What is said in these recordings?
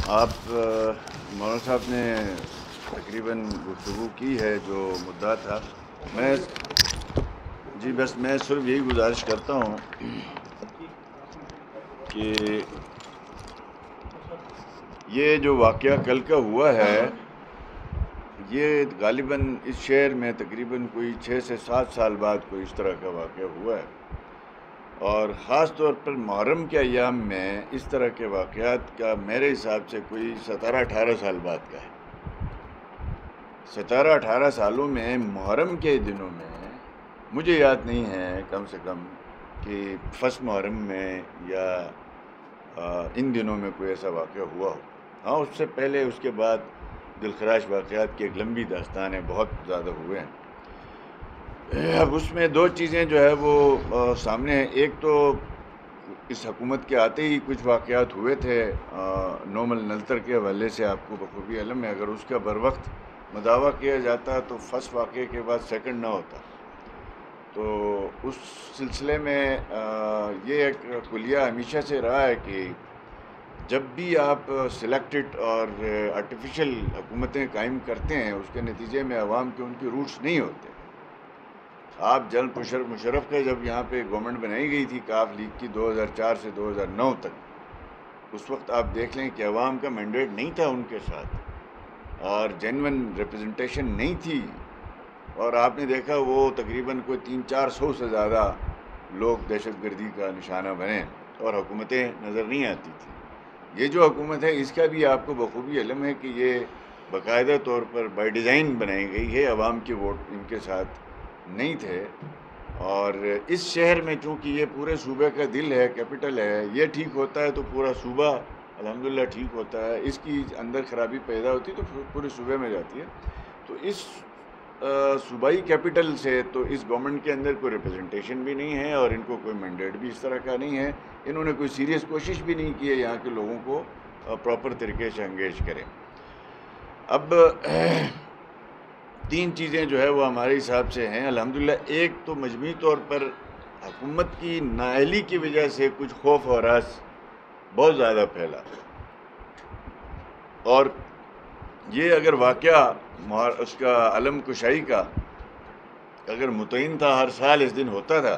آپ مولانا صاحب نے تقریباً گفتگو کی ہے جو مدعا تھا. میں بس میں صرف یہی گزارش کرتا ہوں کہ یہ جو واقعہ کل کا ہوا ہے یہ غالباً اس شہر میں تقریباً کوئی 6 سے 7 سال بعد کوئی اس طرح کا واقعہ ہوا ہے، اور خاص طور پر محرم کے ایام میں اس طرح کے واقعات کا میرے حساب سے کوئی 17-18 سال بعد کا ہے. 17-18 سالوں میں محرم کے دنوں میں مجھے یاد نہیں ہے کم سے کم کہ فرسٹ محرم میں یا ان دنوں میں کوئی ایسا واقعہ ہوا ہو. ہاں، اس سے پہلے اس کے بعد دلخراش واقعات کی ایک لمبی داستانیں بہت زیادہ ہوئے ہیں. اب اس میں دو چیزیں جو ہے وہ سامنے ہیں. ایک تو اس حکومت کے آتے ہی کچھ واقعات ہوئے تھے نومل نلتر کے حوالے سے، آپ کو بخوبی علم ہے. اگر اس کا بر وقت مداوع کیا جاتا تو فرسٹ واقعے کے بعد سیکنڈ نہ ہوتا. تو اس سلسلے میں یہ ایک کلیہ ہمیشہ سے رہا ہے کہ جب بھی آپ سلیکٹڈ اور آرٹیفیشل حکومتیں قائم کرتے ہیں اس کے نتیجے میں عوام کے ان کی روٹس نہیں ہوتے. آپ جنرل مشرف کا جب یہاں پہ گورنمنٹ بنائی گئی تھی کاف لیگ کی 2004 سے 2009 تک، اس وقت آپ دیکھ لیں کہ عوام کا مینڈیٹ نہیں تھا ان کے ساتھ اور جینون ریپرزنٹیشن نہیں تھی، اور آپ نے دیکھا وہ تقریباً کوئی 300-400 سے زیادہ لوگ دہشت گردی کا نشانہ بنے اور حکومتیں نظر نہیں آتی تھیں. یہ جو حکومت ہے اس کا بھی آپ کو بخوبی علم ہے کہ یہ باقاعدہ طور پر بائی ڈیزائن بنائی گئی ہے. عوام کے ووٹ ان کے ساتھ نہیں تھے، اور اس شہر میں چونکہ یہ پورے صوبے کا دل ہے، کیپٹل ہے، یہ ٹھیک ہوتا ہے تو پورا صوبہ الحمدللہ ٹھیک ہوتا ہے. اس کی اندر خرابی پیدا ہوتی تو پورے صوبے میں جاتی ہے. تو اس صوبائی کیپٹل سے تو اس گورنمنٹ کے اندر کوئی ریپرزنٹیشن بھی نہیں ہے اور ان کو کوئی مینڈیٹ بھی اس طرح کا نہیں ہے. انہوں نے کوئی سیریس کوشش بھی نہیں کی ہے یہاں کے لوگوں کو پراپر طریقے سے انگیج کریں. اب 3 چیزیں جو ہے وہ ہمارے حساب سے ہیں الحمدللہ. ایک تو مجموعی طور پر حکومت کی نااہلی کی وجہ سے کچھ خوف و ہراس بہت زیادہ پھیلا، اور یہ اگر واقعہ اس کا علم کشائی کا اگر متعین تھا، ہر سال اس دن ہوتا تھا،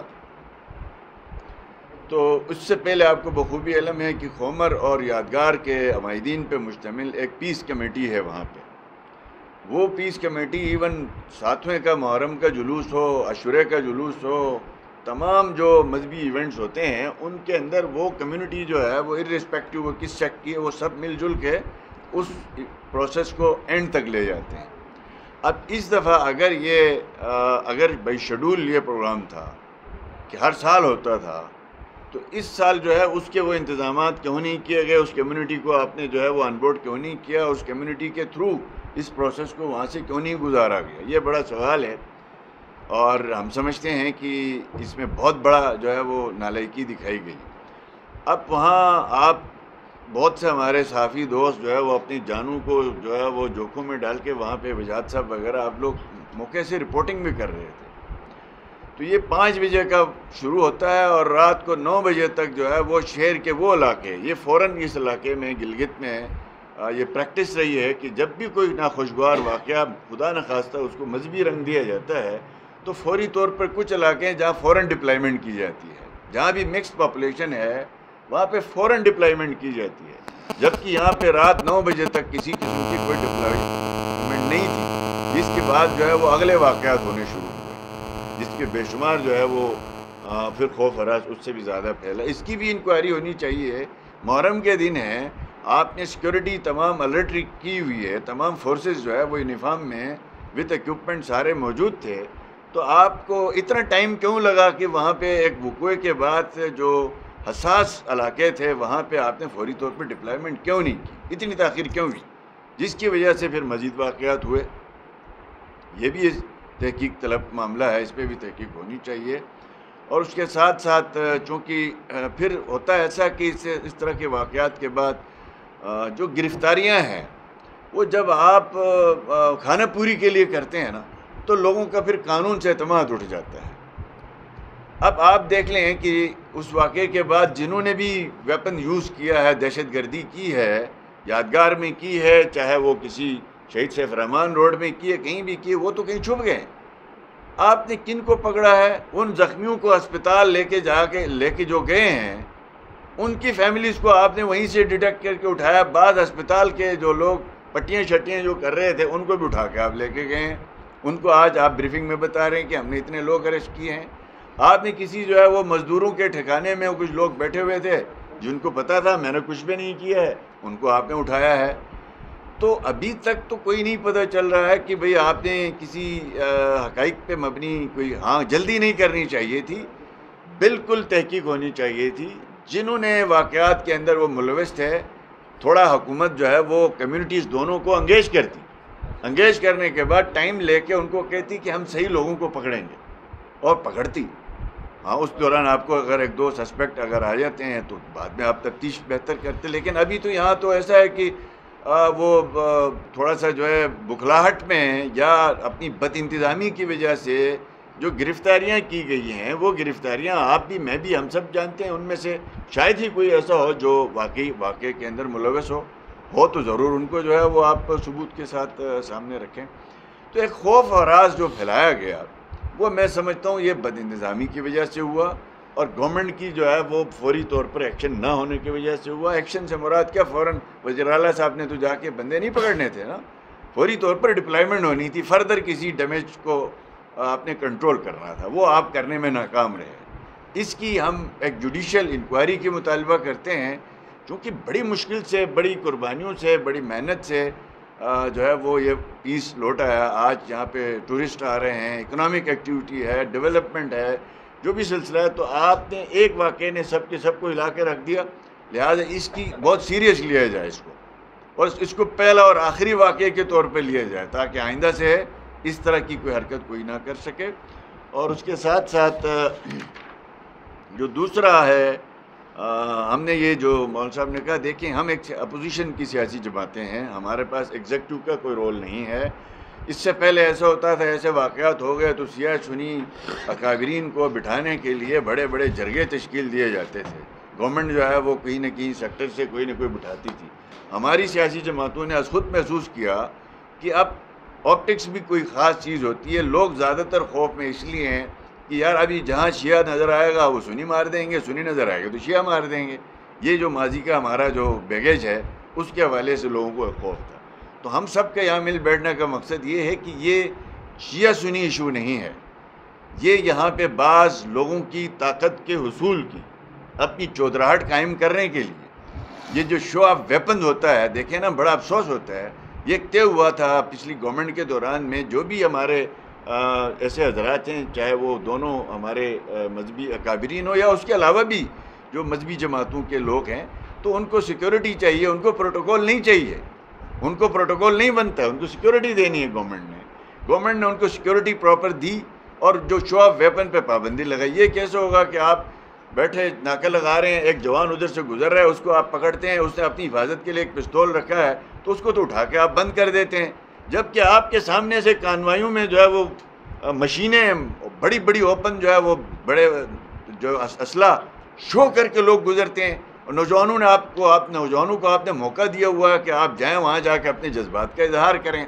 تو اس سے پہلے آپ کو بخوبی علم ہے کہ خومر اور یادگار کے عمائدین پہ مشتمل ایک پیس کمیٹی ہے وہاں پہ. وہ پیس کمیٹی ایون 7ویں کا محرم کا جلوس ہو، عاشورے کا جلوس ہو، تمام جو مذہبی ایونٹس ہوتے ہیں ان کے اندر وہ کمیونٹی جو ہے وہ ارسپیکٹو وہ کس سیکٹ کی ہے وہ سب مل جل کے اس پروسیس کو اینڈ تک لے جاتے ہیں. اب اس دفعہ اگر بائی شیڈول یہ پروگرام تھا کہ ہر سال ہوتا تھا، تو اس سال جو ہے اس کے وہ انتظامات کیوں نہیں کیے گئے؟ اس کمیونٹی کو آپ نے جو ہے وہ آن بورڈ کیوں نہیں کیا؟ اس کمیونٹی کے تھرو اس پروسیس کو وہاں سے کیوں نہیں گزارا گیا؟ یہ بڑا سوال ہے، اور ہم سمجھتے ہیں کہ اس میں بہت بڑا جو ہے وہ نالائکی دکھائی گئی. اب وہاں آپ بہت سے ہمارے صحافی دوست جو ہے وہ اپنی جانوں کو جو ہے وہ جوکھوں میں ڈال کے وہاں پہ وجاد صاحب وغیرہ آپ لوگ موقع سے رپورٹنگ بھی کر رہے تھے. تو یہ 5 بجے کا شروع ہوتا ہے اور رات کو 9 بجے تک جو ہے وہ شہر کے وہ علاقے، یہ فوراً اس علاقے میں گلگت میں یہ پریکٹس رہی ہے کہ جب بھی کوئی ناخوشگوار واقعہ خدا نخواستہ اس کو مذہبی رنگ دیا جاتا ہے تو فوری طور پر کچھ علاقے ہیں جہاں فوراً ڈپلائمنٹ کی جاتی ہے. جہاں بھی مکسڈ پاپولیشن ہے وہاں پہ فوراً ڈپلائمنٹ کی جاتی ہے، جبکہ یہاں پہ رات 9 بجے تک کسی قسم کی کوئی ڈپلائمنٹ نہیں تھی، جس کے بعد جو ہے وہ اگلے واقعات ہونے شروع ہوئے، جس کے بے شمار جو ہے وہ پھر خوف ہراس اس سے بھی زیادہ پھیلا. اس کی بھی انکوائری ہونی چاہیے. محرم کے دن ہے، آپ نے سیکورٹی تمام الرٹ کی ہوئی ہے، تمام فورسز جو ہے وہ یونیفارم میں وتھ ایکوپمنٹ سارے موجود تھے، تو آپ کو اتنا ٹائم کیوں لگا کہ وہاں پہ ایک وقوعے کے بعد جو حساس علاقے تھے وہاں پہ آپ نے فوری طور پہ ڈپلائمنٹ کیوں نہیں کی؟ اتنی تاخیر کیوں ہوئی؟ جس کی وجہ سے پھر مزید واقعات ہوئے. یہ بھی تحقیق طلب معاملہ ہے، اس پہ بھی تحقیق ہونی چاہیے. اور اس کے ساتھ ساتھ چونکہ پھر ہوتا ہے ایسا کہ اس طرح کے واقعات کے بعد جو گرفتاریاں ہیں وہ جب آپ کھانا پوری کے لیے کرتے ہیں نا تو لوگوں کا پھر قانون سے اعتماد اٹھ جاتا ہے. اب آپ دیکھ لیں کہ اس واقعے کے بعد جنہوں نے بھی ویپن یوز کیا ہے، دہشت گردی کی ہے، یادگار میں کی ہے، چاہے وہ کسی شہید سیف الرحمن روڈ میں کی ہے، کہیں بھی کی ہے، وہ تو کہیں چھپ گئے. آپ نے کن کو پکڑا ہے؟ ان زخمیوں کو اسپتال لے کے جو گئے ہیں ان کی فیملیز کو آپ نے وہیں سے ڈیٹیکٹ کر کے اٹھایا. بعض اسپتال کے جو لوگ پٹیاں شٹیاں جو کر رہے تھے ان کو بھی اٹھا کے آپ لے کے گئے ہیں. ان کو آج آپ بریفنگ میں بتا رہے ہیں کہ ہم نے اتنے لوگ اریسٹ کیے ہیں. آپ نے کسی جو ہے وہ مزدوروں کے ٹھکانے میں کچھ لوگ بیٹھے ہوئے تھے جن کو پتا تھا میں نے کچھ بھی نہیں کیا ہے، ان کو آپ نے اٹھایا ہے. تو ابھی تک تو کوئی نہیں پتہ چل رہا ہے کہ بھئی آپ نے کسی حقائق پہ مبنی کوئی جلدی نہیں کرنی چاہیے تھی، بالکل تحقیق ہونی چاہیے تھی. جنہوں نے واقعات کے اندر وہ ملوث تھے، تھوڑا حکومت جو ہے وہ کمیونٹیز دونوں کو انگیج کرتی، انگیج کرنے کے بعد ٹائم لے کے ان کو کہتی کہ ہم صحیح لوگوں کو پکڑیں گے، اور پکڑتی. اس دوران آپ کو اگر ایک دو سسپیکٹ اگر آ جاتے ہیں تو بعد میں آپ تفتیش بہتر کرتے. لیکن ابھی تو یہاں تو ایسا ہے کہ وہ تھوڑا سا جو ہے بکھلاہٹ میں یا اپنی بد انتظامی کی وجہ سے جو گرفتاریاں کی گئی ہیں، وہ گرفتاریاں آپ بھی میں بھی ہم سب جانتے ہیں، ان میں سے شاید ہی کوئی ایسا ہو جو واقعے کے اندر ملوث ہو تو ضرور ان کو جو ہے وہ آپ ثبوت کے ساتھ سامنے رکھیں. تو ایک خوف اور راز جو پھیلایا گیا وہ میں سمجھتا ہوں یہ بد انتظامی کی وجہ سے ہوا، اور گورنمنٹ کی جو ہے وہ فوری طور پر ایکشن نہ ہونے کی وجہ سے ہوا. ایکشن سے مراد کیا؟ فوراً وزیر اعلیٰ صاحب نے تو جا کے بندے نہیں پکڑنے تھے نا، فوری طور پر ڈپلائمنٹ ہونی تھی، فردر کسی ڈیمیج کو آپ نے کنٹرول کرنا تھا، وہ آپ کرنے میں ناکام رہے. اس کی ہم ایک جوڈیشل انکوائری کی مطالبہ کرتے ہیں، چونکہ بڑی مشکل سے، بڑی قربانیوں سے، بڑی محنت سے جو ہے وہ یہ پیس لوٹا ہے. آج یہاں پہ ٹورسٹ آ رہے ہیں، اکنامک ایکٹیویٹی ہے، ڈیولپمنٹ ہے، جو بھی سلسلہ ہے. تو آپ نے ایک واقعے نے سب کے سب کو ہلا کے رکھ دیا، لہٰذا اس کی بہت سیریس لیا جائے اس کو، اور اس کو پہلا اور آخری واقعے کے طور پہ لیا جائے تاکہ آئندہ سے اس طرح کی کوئی حرکت کوئی نہ کر سکے. اور اس کے ساتھ ساتھ جو دوسرا ہے، ہم نے یہ جو مولانا صاحب نے کہا، دیکھیں ہم ایک اپوزیشن کی سیاسی جماعتیں ہیں، ہمارے پاس ایگزیکٹو کا کوئی رول نہیں ہے. اس سے پہلے ایسا ہوتا تھا، ایسے واقعات ہو گئے تو سیاہ سنی اکابرین کو بٹھانے کے لیے بڑے بڑے جرگے تشکیل دیے جاتے تھے. گورنمنٹ جو ہے وہ کہیں نہ کہیں سیکٹر سے کوئی نہ کوئی بٹھاتی تھی. ہماری سیاسی جماعتوں نے از خود محسوس کیا کہ اب آپٹکس بھی کوئی خاص چیز ہوتی ہے. لوگ زیادہ تر خوف میں اس لیے ہیں کہ یار ابھی جہاں شیعہ نظر آئے گا وہ سنی مار دیں گے، سنی نظر آئے گا تو شیعہ مار دیں گے. یہ جو ماضی کا ہمارا جو بیگیج ہے اس کے حوالے سے لوگوں کو ایک خوف تھا. تو ہم سب کا یہاں مل بیٹھنے کا مقصد یہ ہے کہ یہ شیعہ سنی ایشو نہیں ہے، یہ یہاں پہ بعض لوگوں کی طاقت کے حصول کی، اپنی چودراہٹ قائم کرنے کے لیے یہ جو شو آف ویپن ہوتا ہے، دیکھیں نا بڑا افسوس ہوتا ہے. یہ طے ہوا تھا پچھلی گورنمنٹ کے دوران میں، جو بھی ہمارے ایسے حضرات ہیں، چاہے وہ دونوں ہمارے مذہبی اکابرین ہو یا اس کے علاوہ بھی جو مذہبی جماعتوں کے لوگ ہیں، تو ان کو سیکیورٹی چاہیے، ان کو پروٹوکول نہیں چاہیے، ان کو پروٹوکول نہیں بنتا ہے، ان کو سیکیورٹی دینی ہے. گورنمنٹ نے ان کو سیکیورٹی پراپر دی، اور جو شو آف ویپن پہ پابندی لگائی. یہ کیسے ہوگا کہ آپ بیٹھے ناکہ لگا رہے ہیں، ایک جوان ادھر سے گزر رہا ہے، اس کو آپ پکڑتے ہیں، اس نے اپنی حفاظت کے لیے ایک پستول رکھا ہے تو اس کو تو اٹھا کے آپ بند کر دیتے ہیں، جبکہ آپ کے سامنے سے کانوائیوں میں جو ہے وہ مشینیں بڑی بڑی اوپن جو ہے وہ بڑے جو اسلحہ شو کر کے لوگ گزرتے ہیں. اور نوجوانوں کو آپ نے موقع دیا ہوا ہے کہ آپ جائیں وہاں جا کے اپنے جذبات کا اظہار کریں،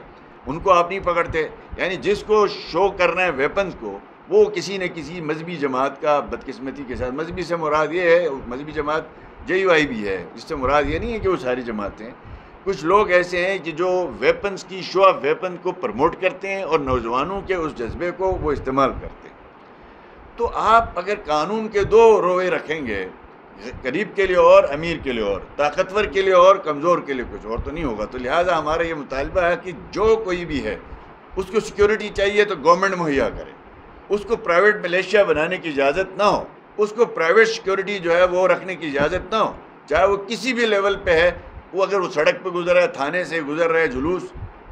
ان کو آپ نہیں پکڑتے. یعنی جس کو شو کرنا ہے ویپنز کو، وہ کسی نہ کسی مذہبی جماعت کا بدقسمتی کے ساتھ، مذہبی سے مراد یہ ہے مذہبی جماعت JUI بھی ہے، اس سے مراد یہ نہیں ہے کہ وہ ساری جماعتیں. کچھ لوگ ایسے ہیں کہ جو ویپنز کی شو آف ویپن کو پروموٹ کرتے ہیں اور نوجوانوں کے اس جذبے کو وہ استعمال کرتے ہیں. تو آپ اگر قانون کے دو رویے رکھیں گے، غریب کے لیے اور امیر کے لیے اور، طاقتور کے لیے اور کمزور کے لیے کچھ اور، تو نہیں ہوگا. تو لہٰذا ہمارا یہ مطالبہ ہے کہ جو کوئی بھی ہے اس کو سیکیورٹی چاہیے تو گورنمنٹ مہیا کرے، اس کو پرائیویٹ ملیشیا بنانے کی اجازت نہ ہو، اس کو پرائیویٹ سیکیورٹی جو ہے وہ رکھنے کی اجازت نہ ہو، چاہے وہ کسی بھی لیول پہ ہے. وہ اگر وہ سڑک پہ گزر رہا ہے، تھانے سے گزر رہا ہے جلوس،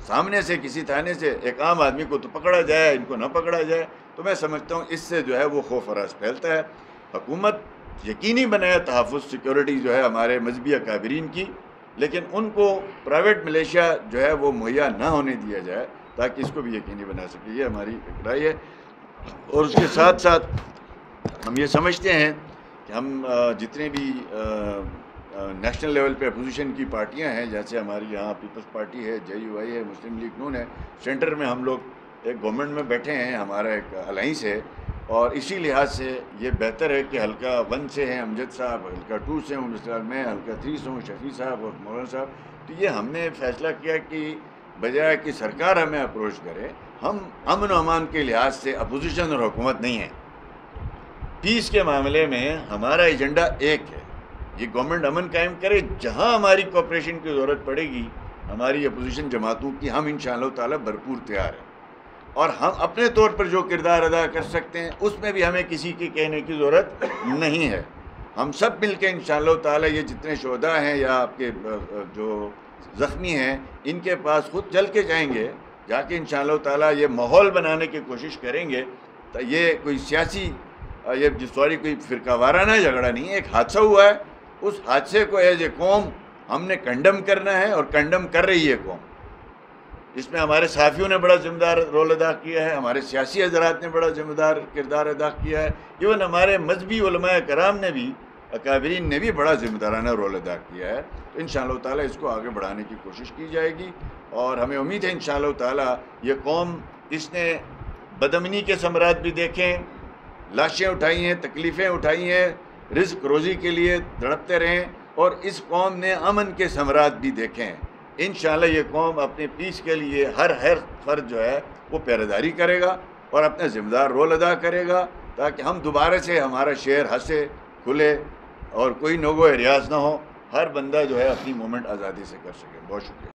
سامنے سے کسی تھانے سے ایک عام آدمی کو تو پکڑا جائے، ان کو نہ پکڑا جائے. تو میں سمجھتا ہوں اس سے جو ہے وہ خوف وراث پھیلتا ہے. حکومت یقینی بنائے تحفظ سیکیورٹی جو ہے ہمارے مذہبی اکابرین کی، لیکن ان کو پرائیویٹ ملیشیا جو ہے وہ مہیا نہ ہونے دیا جائے تاکہ اس کو بھی یقینی بنا سکے. یہ ہماری ایک رائے ہے. اور اس کے ساتھ ساتھ ہم یہ سمجھتے ہیں کہ ہم جتنے بھی نیشنل لیول پہ اپوزیشن کی پارٹیاں ہیں، جیسے ہماری یہاں پیپلز پارٹی ہے، JUI ہے، مسلم لیگ نون ہے، سینٹر میں ہم لوگ ایک گورنمنٹ میں بیٹھے ہیں، ہمارا ایک الائنس ہے، اور اسی لحاظ سے یہ بہتر ہے کہ حلقہ 1 سے ہیں امجد صاحب، حلقہ 2 سے ہوں مثال میں، حلقہ 3 سے ہوں شفیع صاحب اور مولانا صاحب. تو یہ ہم نے فیصلہ کیا کہ بجائے کہ سرکار ہمیں اپروچ کرے، ہم امن و امان کے لحاظ سے اپوزیشن اور حکومت نہیں ہیں. پیس کے معاملے میں ہمارا ایجنڈا ایک ہے، یہ گورنمنٹ امن قائم کرے. جہاں ہماری کوآپریشن کی ضرورت پڑے گی ہماری اپوزیشن جماعتوں کی، ہم انشاءاللہ تعالی بھرپور تیار ہیں، اور ہم اپنے طور پر جو کردار ادا کر سکتے ہیں اس میں بھی ہمیں کسی کے کہنے کی ضرورت نہیں ہے. ہم سب مل کے انشاءاللہ تعالی یہ جتنے شہداء ہیں یا آپ کے جو زخمی ہیں ان کے پاس خود چل کے جائیں گے، جا کے انشاءاللہ تعالی یہ ماحول بنانے کی کوشش کریں گے. تو یہ کوئی سیاسی یہ کوئی فرقہ وارانہ جھگڑا نہیں ہے، ایک حادثہ ہوا ہے، اس حادثے کو ایز اے قوم ہم نے کنڈم کرنا ہے، اور کنڈم کر رہی ہے قوم. اس میں ہمارے صحافیوں نے بڑا ذمہ دار رول ادا کیا ہے، ہمارے سیاسی حضرات نے بڑا ذمہ دار کردار ادا کیا ہے، ایون ہمارے مذہبی علماء کرام نے بھی، اکابرین نے بھی بڑا ذمہ دارانہ رول ادا کیا ہے. تو انشاءاللہ تعالی اس کو آگے بڑھانے کی کوشش کی جائے گی، اور ہمیں امید ہے انشاءاللہ تعالی یہ قوم، اس نے بدامنی کے ثمرات بھی دیکھیں، لاشیں اٹھائی ہیں، تکلیفیں اٹھائی ہیں، رزق روزی کے لیے تڑپتے رہیں، اور اس قوم نے امن کے ثمرات بھی دیکھیں. انشاءاللہ یہ قوم اپنے پیس کے لیے ہر فرد جو ہے وہ پہرےداری کرے گا اور اپنا ذمہ دار رول ادا کرے گا، تاکہ ہم دوبارہ سے ہمارا شہر ہنسے کھلے اور کوئی نوگو اریاز نہ ہو، ہر بندہ جو ہے اپنی مومنٹ آزادی سے کر سکے. بہت شکریہ.